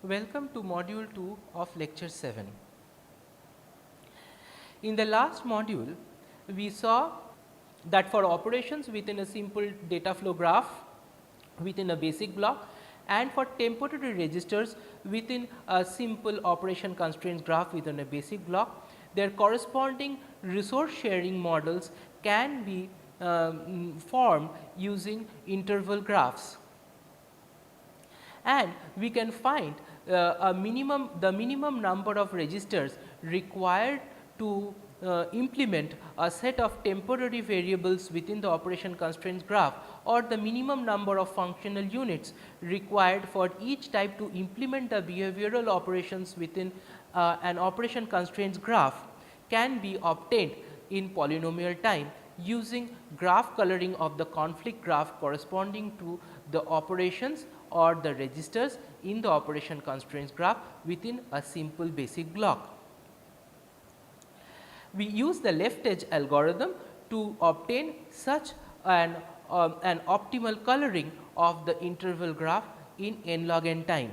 Welcome to module 2 of lecture 7. In the last module, we saw that for operations within a simple data flow graph within a basic block and for temporary registers within a simple operation constraints graph within a basic block, their corresponding resource sharing models can be formed using interval graphs. And we can find the minimum number of registers required to implement a set of temporary variables within the operation constraints graph, or the minimum number of functional units required for each type to implement the behavioral operations within an operation constraints graph can be obtained in polynomial time using graph coloring of the conflict graph corresponding to the operations or the registers in the operation constraints graph within a simple basic block. We use the left edge algorithm to obtain such an optimal coloring of the interval graph in n log n time.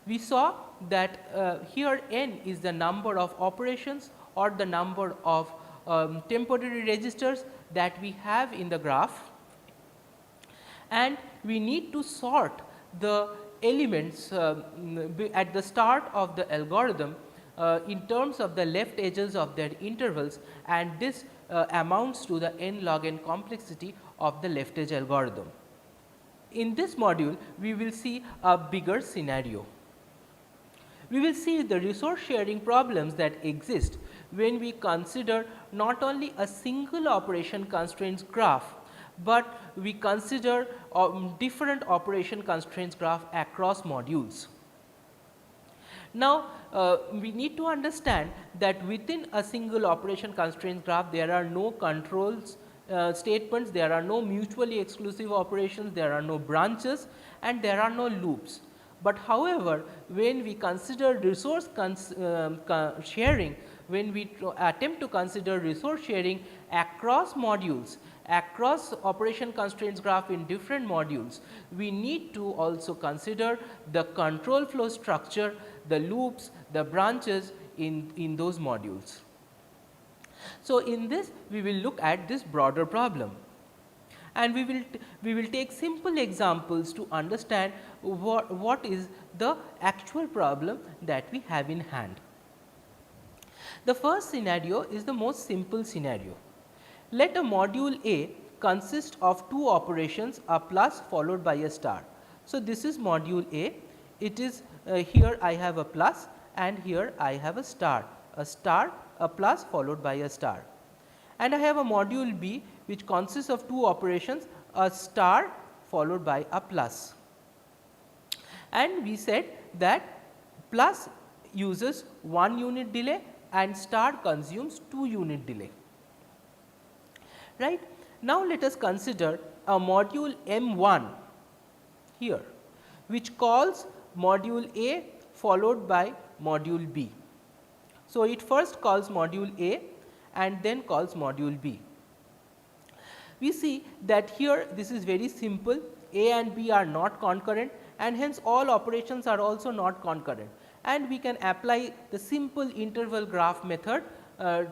We saw that here n is the number of operations or the number of temporary registers that we have in the graph, and we need to sort the elements at the start of the algorithm in terms of the left edges of their intervals, and this amounts to the n log n complexity of the left edge algorithm. In this module, we will see a bigger scenario. We will see the resource sharing problems that exist when we consider not only a single operation constraints graph, but we consider different operation constraints graph across modules. Now, we need to understand that within a single operation constraints graph there are no controls statements, there are no mutually exclusive operations, there are no branches, and there are no loops. But however, when we consider resource sharing, when we attempt to consider resource sharing across modules, across operation constraints graph in different modules, we need to also consider the control flow structure, the loops, the branches in those modules. So, in this we will look at this broader problem, and we will take simple examples to understand what is the actual problem that we have in hand. The first scenario is the most simple scenario. Let a module A consist of two operations, a plus followed by a star. So, this is module A. It is here I have a plus and here I have a star, a plus followed by a star. And I have a module B which consists of two operations, a star followed by a plus. And we said that plus uses 1 unit delay and star consumes 2 unit delay. Right. Now, let us consider a module M1 here, which calls module A followed by module B. So, it first calls module A and then calls module B. We see that here this is very simple, A and B are not concurrent, and hence all operations are also not concurrent, and we can apply the simple interval graph method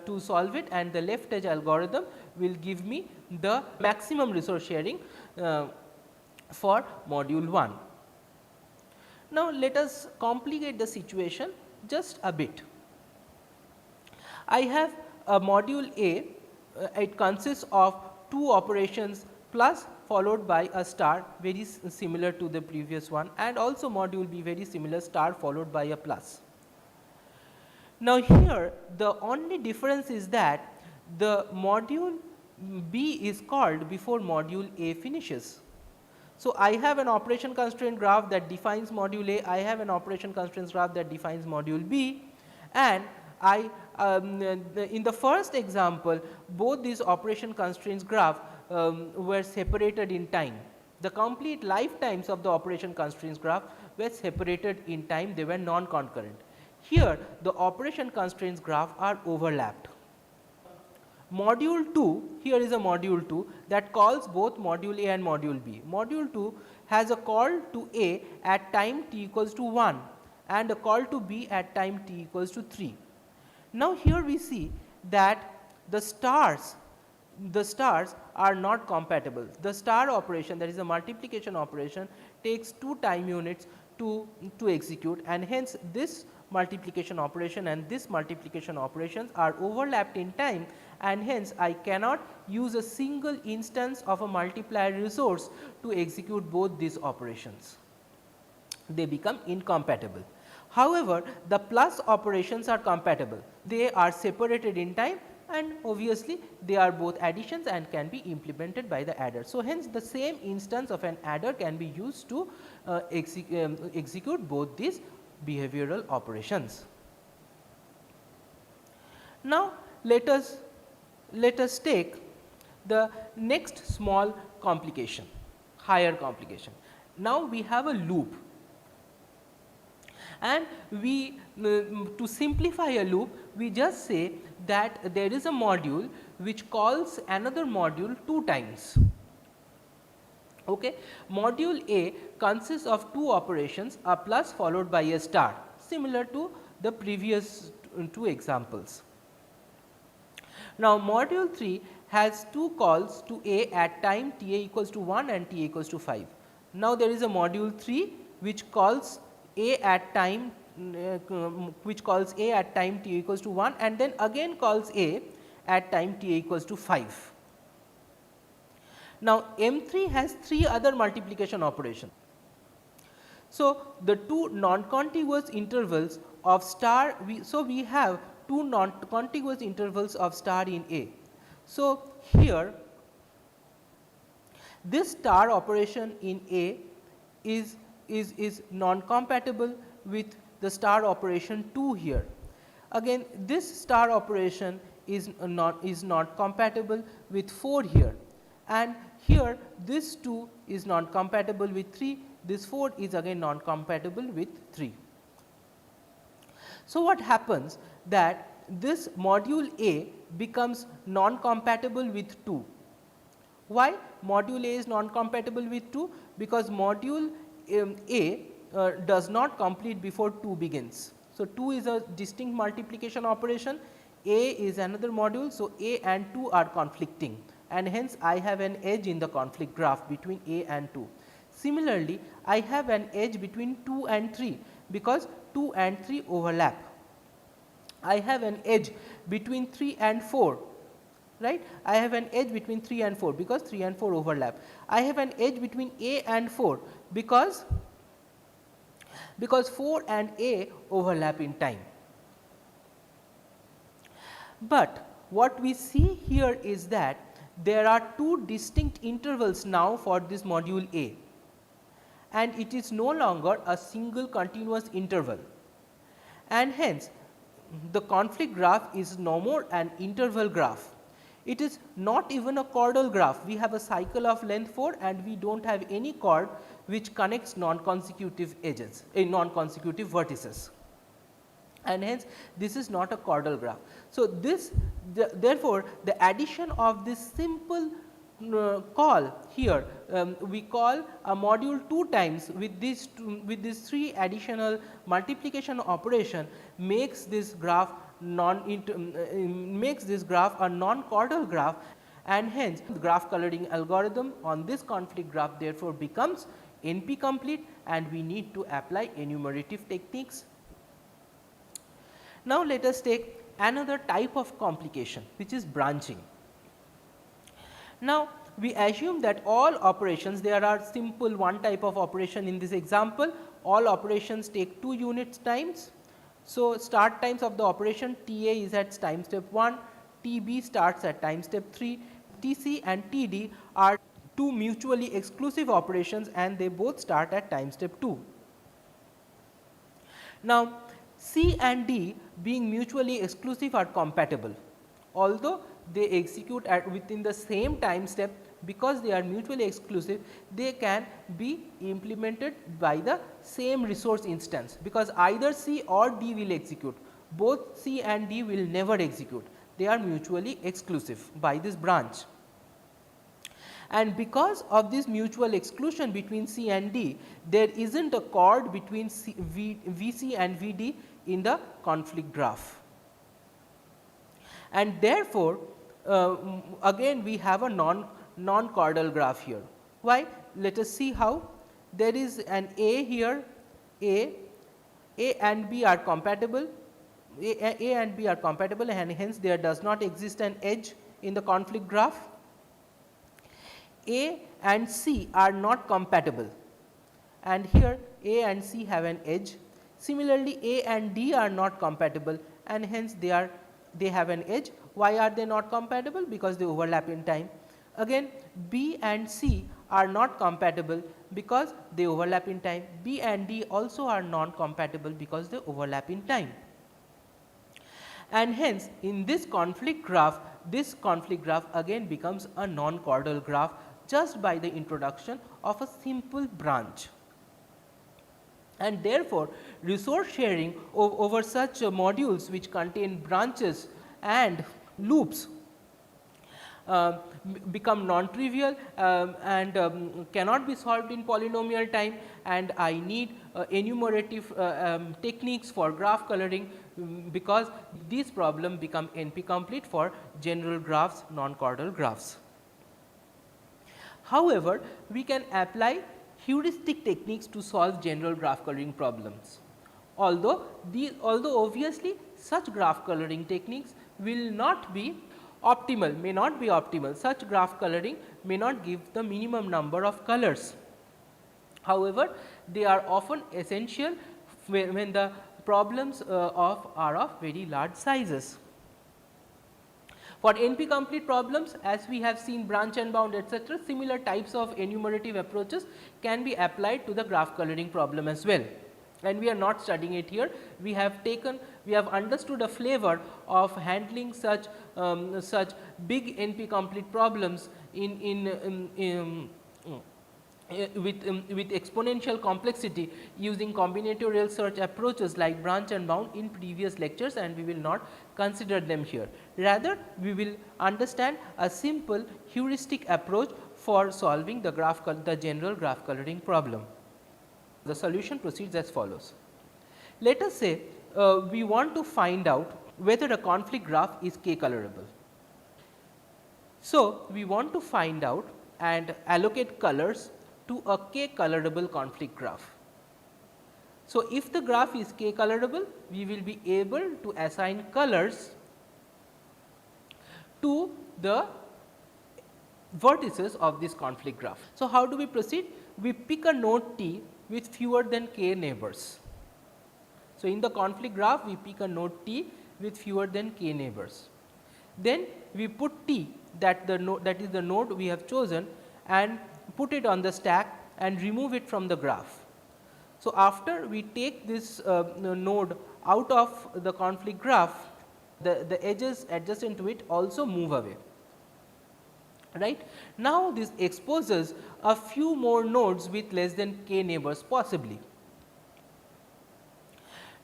to solve it, and the left edge algorithm will give me the maximum resource sharing for module 1. Now, let us complicate the situation just a bit. I have a module A, it consists of two operations plus followed by a star, very similar to the previous one, and also module B very similar, star followed by a plus. Now, here the only difference is that the module B is called before module A finishes. So, I have an operation constraint graph that defines module A, I have an operation constraints graph that defines module B, and I in the first example both these operation constraints graph were separated in time. The complete lifetimes of the operation constraints graph were separated in time, they were non-concurrent. Here the operation constraints graph are overlapped. Module 2, here is a module 2 that calls both module A and module B. Module 2 has a call to A at time t equals to 1 and a call to B at time t equals to 3. Now, here we see that the stars are not compatible. The star operation, that is the multiplication operation, takes 2 time units to execute, and hence this multiplication operation and this multiplication operations are overlapped in time, and hence I cannot use a single instance of a multiplier resource to execute both these operations. They become incompatible. However, the plus operations are compatible. They are separated in time, and obviously they are both additions and can be implemented by the adder. So, hence the same instance of an adder can be used to execute both these behavioral operations. Now, let us take the next small complication, higher complication. Now, we have a loop, and we to simplify a loop, we just say that there is a module which calls another module 2 times. Okay. Module A consists of 2 operations, a plus followed by a star, similar to the previous 2 examples. Now, module 3 has 2 calls to A at time t a equals to 1 and t a equals to 5. Now, there is a module 3 which calls A at time t equals to 1 and then again calls A at time t equals to 5. Now, M3 has 3 other multiplication operations. So, the 2 non-contiguous intervals of star, we have 2 non-contiguous intervals of star in A. So, here this star operation in A is non-compatible with the star operation 2 here. Again, this star operation is not compatible with 4 here, and here this 2 is not compatible with 3, this 4 is again not compatible with 3. So, what happens that this module A becomes non-compatible with 2. Why module A is non-compatible with 2? Because module A does not complete before 2 begins. So, 2 is a distinct multiplication operation, A is another module. So, A and 2 are conflicting, and hence I have an edge in the conflict graph between A and 2. Similarly, I have an edge between 2 and 3 because 2 and 3 overlap. I have an edge between 3 and 4, right. I have an edge between 3 and 4 because 3 and 4 overlap. I have an edge between A and 4 because 4 and A overlap in time. But what we see here is that there are 2 distinct intervals now for this module A, and it is no longer a single continuous interval, and hence the conflict graph is no more an interval graph. It is not even a chordal graph. We have a cycle of length 4 and we do not have any chord which connects non-consecutive edges, non-consecutive vertices, and hence this is not a chordal graph. So, therefore, the addition of this simple call here, we call a module 2 times with these 3 additional multiplication operation makes this graph a non-chordal graph, and hence the graph coloring algorithm on this conflict graph therefore becomes NP complete, and we need to apply enumerative techniques. Now, let us take another type of complication, which is branching. Now, we assume that all operations, there are simple one type of operation in this example, all operations take 2 units times. So, start times of the operation T A is at time step 1, T B starts at time step 3, T C and T D are 2 mutually exclusive operations and they both start at time step 2. Now, C and D being mutually exclusive are compatible, although they execute at within the same time step. Because they are mutually exclusive, they can be implemented by the same resource instance, because either C or D will execute, both C and D will never execute, they are mutually exclusive by this branch. And because of this mutual exclusion between C and D, there is not a chord between VC and VD in the conflict graph. And therefore, again we have a non-chordal graph here. Why? Let us see how. There is an A here, A and B are compatible, A and B are compatible, and hence there does not exist an edge in the conflict graph. A and C are not compatible, and here A and C have an edge. Similarly, A and D are not compatible, and hence they have an edge. Why are they not compatible? Because they overlap in time. Again, B and C are not compatible because they overlap in time. B and D also are non-compatible because they overlap in time. And hence, in this conflict graph again becomes a non-chordal graph just by the introduction of a simple branch. And therefore, resource sharing over such modules which contain branches and loops become non-trivial and cannot be solved in polynomial time, and I need enumerative techniques for graph coloring, because these problems become NP complete for general graphs, non-chordal graphs. However, we can apply heuristic techniques to solve general graph coloring problems. Although obviously such graph coloring techniques will not be optimal, may not be optimal. Such graph coloring may not give the minimum number of colors. However, they are often essential when the problems are of very large sizes. For NP complete problems, as we have seen branch and bound etc., similar types of enumerative approaches can be applied to the graph coloring problem as well, and we are not studying it here. We have understood a flavor of handling such big NP complete problems with exponential complexity using combinatorial search approaches like branch and bound in previous lectures, and we will not consider them here. Rather, we will understand a simple heuristic approach for solving the general graph coloring problem. The solution proceeds as follows. Let us say we want to find out whether a conflict graph is k colorable. So, we want to find out and allocate colors to a k colorable conflict graph. So, if the graph is k colorable, we will be able to assign colors to the vertices of this conflict graph. So, how do we proceed? We pick a node T with fewer than k neighbors. So, in the conflict graph we pick a node T with fewer than k neighbors. Then we put T, that is the node we have chosen, and put it on the stack and remove it from the graph. So, after we take this node out of the conflict graph, the edges adjacent to it also move away. Right. Now, this exposes a few more nodes with less than k neighbors possibly.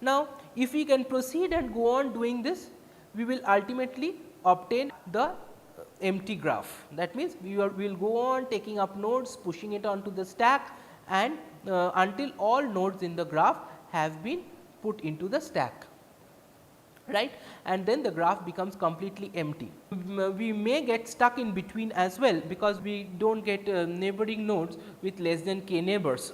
Now, if we can proceed and go on doing this, we will ultimately obtain the empty graph. That means, we will go on taking up nodes, pushing it onto the stack, and until all nodes in the graph have been put into the stack, right, and then the graph becomes completely empty. We may get stuck in between as well, because we do not get neighboring nodes with less than k neighbors,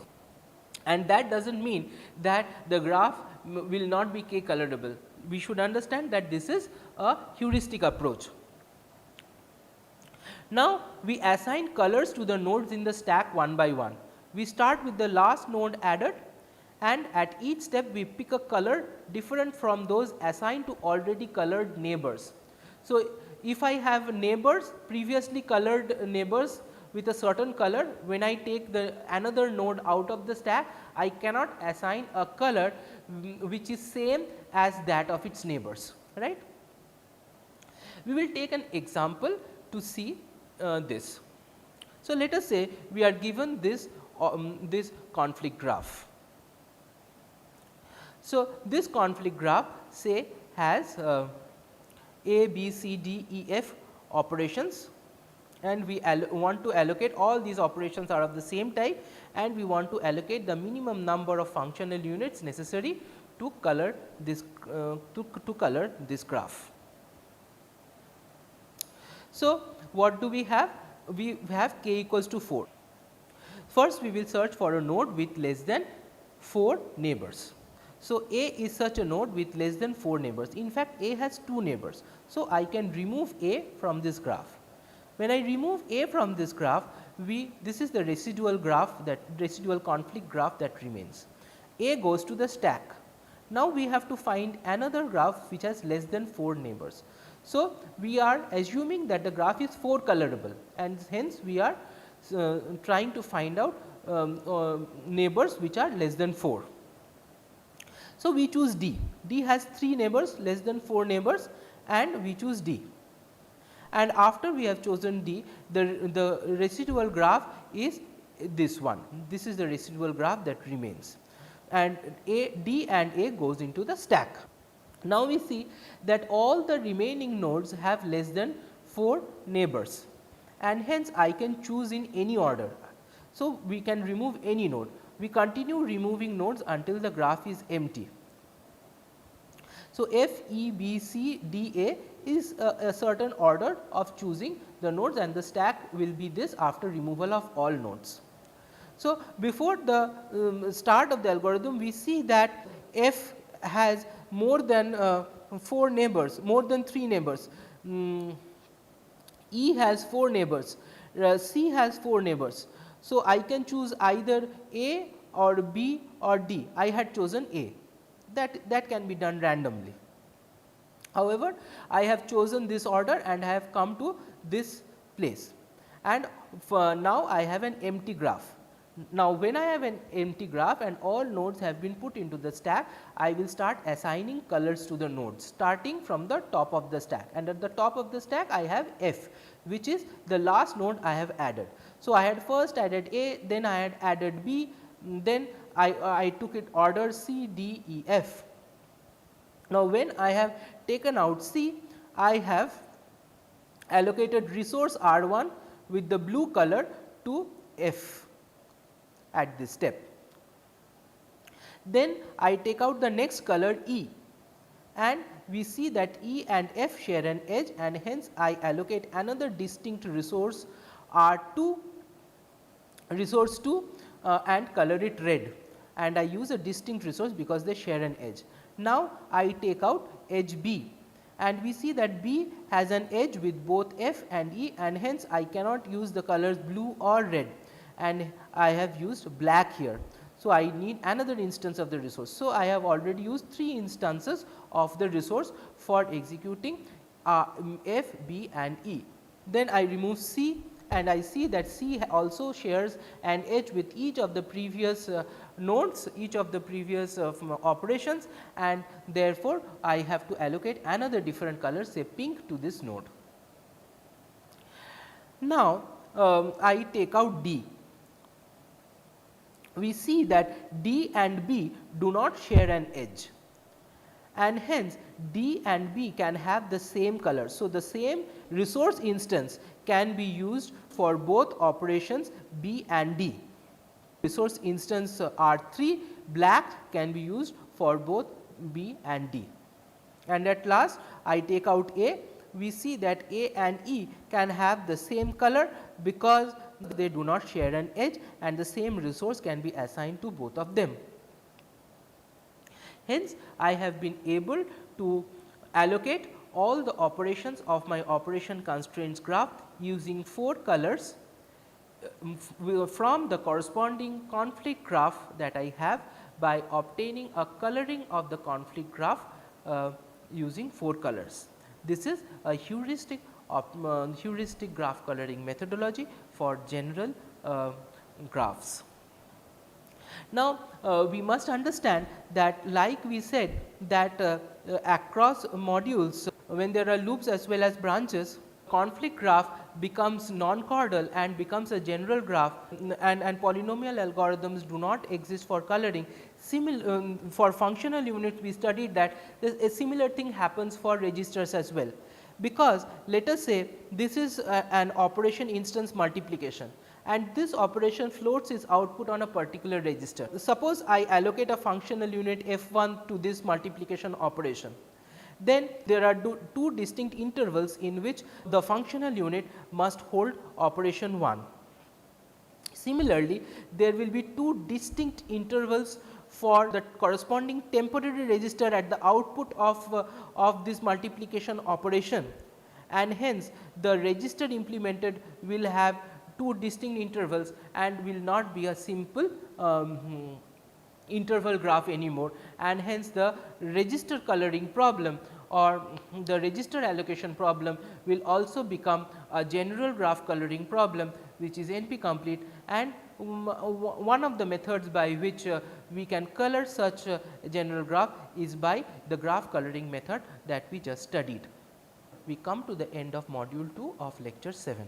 and that does not mean that the graph will not be k colorable. We should understand that this is a heuristic approach. Now, we assign colors to the nodes in the stack one by one. We start with the last node added, and at each step we pick a color different from those assigned to already colored neighbors. So, if I have neighbors, previously colored neighbors with a certain color, when I take another node out of the stack, I cannot assign a color which is same as that of its neighbors, right. We will take an example to see this. So, let us say we are given this conflict graph. So, this conflict graph say has A, B, C, D, E, F operations, and we want to allocate all these operations are of the same type, and we want to allocate the minimum number of functional units necessary to color this to color this graph. So, what do we have? We have k equals to 4. First, we will search for a node with less than 4 neighbors. So, A is such a node with less than 4 neighbors. In fact, A has 2 neighbors. So, I can remove A from this graph. When I remove A from this graph, this is the residual graph, that residual conflict graph that remains. A goes to the stack. Now, we have to find another graph which has less than 4 neighbors. So, we are assuming that the graph is 4 colorable, and hence we are trying to find out neighbors which are less than 4. So, we choose D. D has 3 neighbors, less than 4 neighbors, and we choose D. And after we have chosen D, the residual graph is this one. This is the residual graph that remains, and D and A goes into the stack. Now, we see that all the remaining nodes have less than 4 neighbors, and hence I can choose in any order. So, we can remove any node. We continue removing nodes until the graph is empty. So, F, E, B, C, D, A is a certain order of choosing the nodes, and the stack will be this after removal of all nodes. So, before the start of the algorithm, we see that F has more than 4 neighbors, more than 3 neighbors. E has 4 neighbors, C has 4 neighbors. So, I can choose either A or B or D. I had chosen A, that can be done randomly. However, I have chosen this order and I have come to this place, and now I have an empty graph. Now, when I have an empty graph and all nodes have been put into the stack, I will start assigning colors to the nodes starting from the top of the stack, and at the top of the stack I have F, which is the last node I have added. So, I had first added A, then I had added B, then I took it order C, D, E, F. Now, when I have taken out C, I have allocated resource R1 with the blue color to F at this step. Then I take out the next color E, and we see that E and F share an edge, and hence I allocate another distinct resource R2, resource 2 and color it red, and I use a distinct resource because they share an edge. Now, I take out edge B, and we see that B has an edge with both F and E, and hence I cannot use the colors blue or red, and I have used black here. So, I need another instance of the resource. So, I have already used 3 instances of the resource for executing F, B and E. Then I remove C, and I see that C also shares an edge with each of the previous nodes, each of the previous operations, and therefore, I have to allocate another different color, say pink, to this node. Now, I take out D. We see that D and B do not share an edge, and hence D and B can have the same color. So, the same resource instance can be used for both operations B and D. Resource instance R3 black can be used for both B and D. And at last, I take out A. We see that A and E can have the same color because they do not share an edge, and the same resource can be assigned to both of them. Hence, I have been able to allocate all the operations of my operation constraints graph using 4 colors from the corresponding conflict graph that I have by obtaining a coloring of the conflict graph using 4 colors. This is a heuristic graph coloring methodology for general graphs. Now, we must understand that, like we said, that across modules, when there are loops as well as branches, conflict graph becomes non-chordal and becomes a general graph, and polynomial algorithms do not exist for coloring. For functional units, we studied that a similar thing happens for registers as well. because let us say this is an operation instance multiplication and this operation floats its output on a particular register. Suppose I allocate a functional unit f1 to this multiplication operation. Then there are two distinct intervals in which the functional unit must hold operation 1. Similarly, there will be two distinct intervals for the corresponding temporary register at the output of this multiplication operation, and hence the register implemented will have two distinct intervals and will not be a simple interval graph anymore, and hence the register coloring problem or the register allocation problem will also become a general graph coloring problem, which is NP complete, and one of the methods by which we can color such a general graph is by the graph coloring method that we just studied. We come to the end of module 2 of lecture 7.